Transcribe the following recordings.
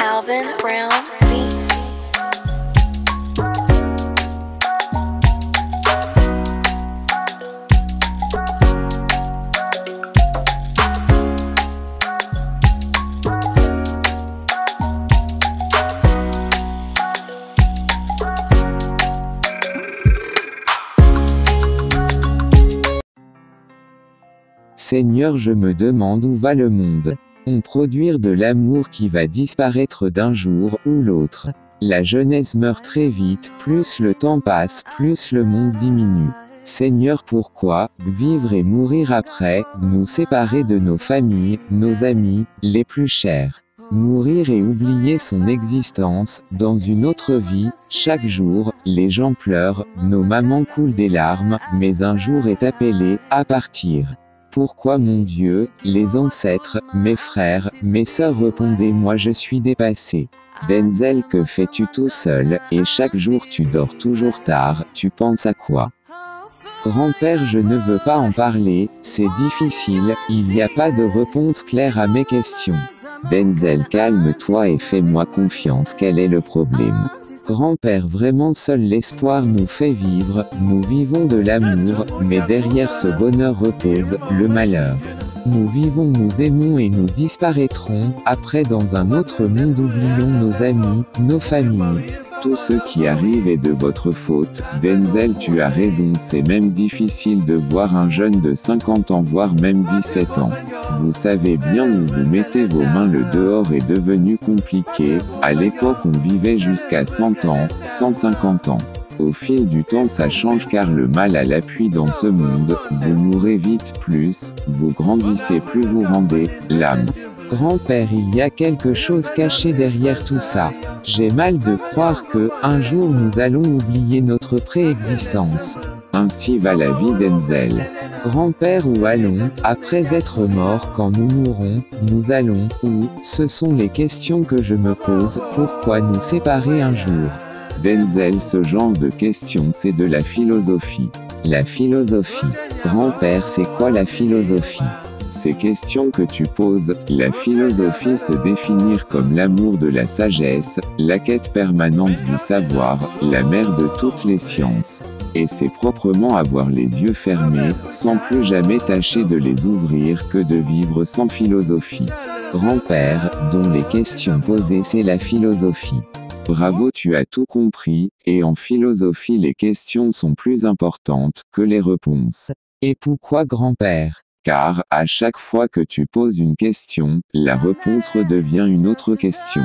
Alvin Brown Beats. Seigneur, je me demande où va le monde. On produire de l'amour qui va disparaître d'un jour ou l'autre. La jeunesse meurt très vite, plus le temps passe, plus le monde diminue. Seigneur, pourquoi vivre et mourir après, nous séparer de nos familles, nos amis, les plus chers. Mourir et oublier son existence, dans une autre vie, chaque jour, les gens pleurent, nos mamans coulent des larmes, mais un jour est appelé à partir. Pourquoi mon Dieu, les ancêtres, mes frères, mes sœurs répondez-moi, je suis dépassé. Denzel, que fais-tu tout seul, et chaque jour tu dors toujours tard, tu penses à quoi? Grand-père, je ne veux pas en parler, c'est difficile, il n'y a pas de réponse claire à mes questions. Denzel, calme-toi et fais-moi confiance, quel est le problème? Grand-père, vraiment seul l'espoir nous fait vivre, nous vivons de l'amour, mais derrière ce bonheur repose le malheur. Nous vivons, nous aimons et nous disparaîtrons, après dans un autre monde oublions nos amis, nos familles. Tout ce qui arrive est de votre faute, Denzel, tu as raison, c'est même difficile de voir un jeune de 50 ans voire même 17 ans. Vous savez bien où vous mettez vos mains, le dehors est devenu compliqué, à l'époque on vivait jusqu'à 100 ans, 150 ans. Au fil du temps ça change car le mal a l'appui dans ce monde, vous mourrez vite plus, vous grandissez plus vous rendez l'âme. Grand-père, il y a quelque chose caché derrière tout ça. J'ai mal de croire que, un jour nous allons oublier notre préexistence. Ainsi va la vie, Denzel. Grand-père, où allons, après être morts, quand nous mourrons, nous allons, où? Ce sont les questions que je me pose, pourquoi nous séparer un jour? Denzel, ce genre de questions c'est de la philosophie. La philosophie. Grand-père, c'est quoi la philosophie? Ces questions que tu poses, la philosophie se définir comme l'amour de la sagesse, la quête permanente du savoir, la mère de toutes les sciences. Et c'est proprement avoir les yeux fermés, sans plus jamais tâcher de les ouvrir que de vivre sans philosophie. Grand-père, dont les questions posées c'est la philosophie. Bravo, tu as tout compris, et en philosophie les questions sont plus importantes que les réponses. Et pourquoi, grand-père? Car, à chaque fois que tu poses une question, la réponse redevient une autre question.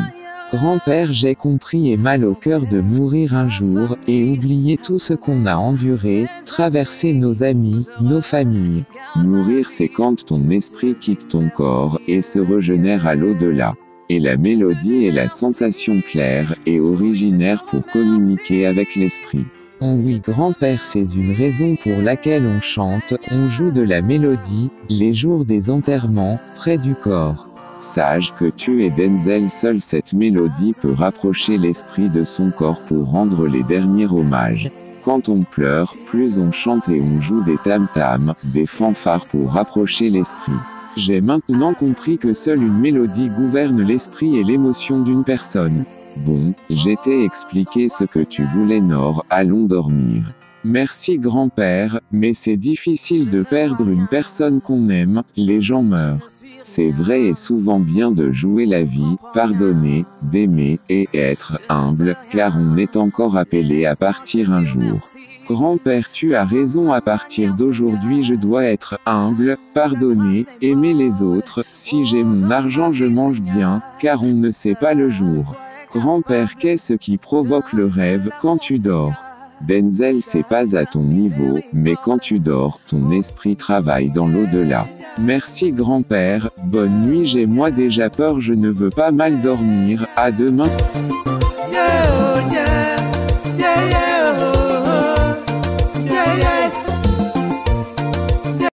Grand-père, j'ai compris et mal au cœur de mourir un jour, et oublier tout ce qu'on a enduré, traverser nos amis, nos familles. Mourir c'est quand ton esprit quitte ton corps, et se régénère à l'au-delà. Et la mélodie est la sensation claire, et originaire pour communiquer avec l'esprit. Oh oui, grand-père, c'est une raison pour laquelle on chante, on joue de la mélodie, les jours des enterrements, près du corps. Sage que tu es, Denzel, seule cette mélodie peut rapprocher l'esprit de son corps pour rendre les derniers hommages. Quand on pleure, plus on chante et on joue des tam-tams, des fanfares pour rapprocher l'esprit. J'ai maintenant compris que seule une mélodie gouverne l'esprit et l'émotion d'une personne. Bon, j'ai expliqué ce que tu voulais, Nord, allons dormir. Merci grand-père, mais c'est difficile de perdre une personne qu'on aime, les gens meurent. C'est vrai et souvent bien de jouer la vie, pardonner, d'aimer, et être humble, car on est encore appelé à partir un jour. Grand-père, tu as raison, à partir d'aujourd'hui je dois être humble, pardonner, aimer les autres, si j'ai mon argent je mange bien, car on ne sait pas le jour. Grand-père, qu'est-ce qui provoque le rêve quand tu dors? Denzel, c'est pas à ton niveau, mais quand tu dors, ton esprit travaille dans l'au-delà. Merci grand-père, bonne nuit, j'ai moi déjà peur, je ne veux pas mal dormir, à demain.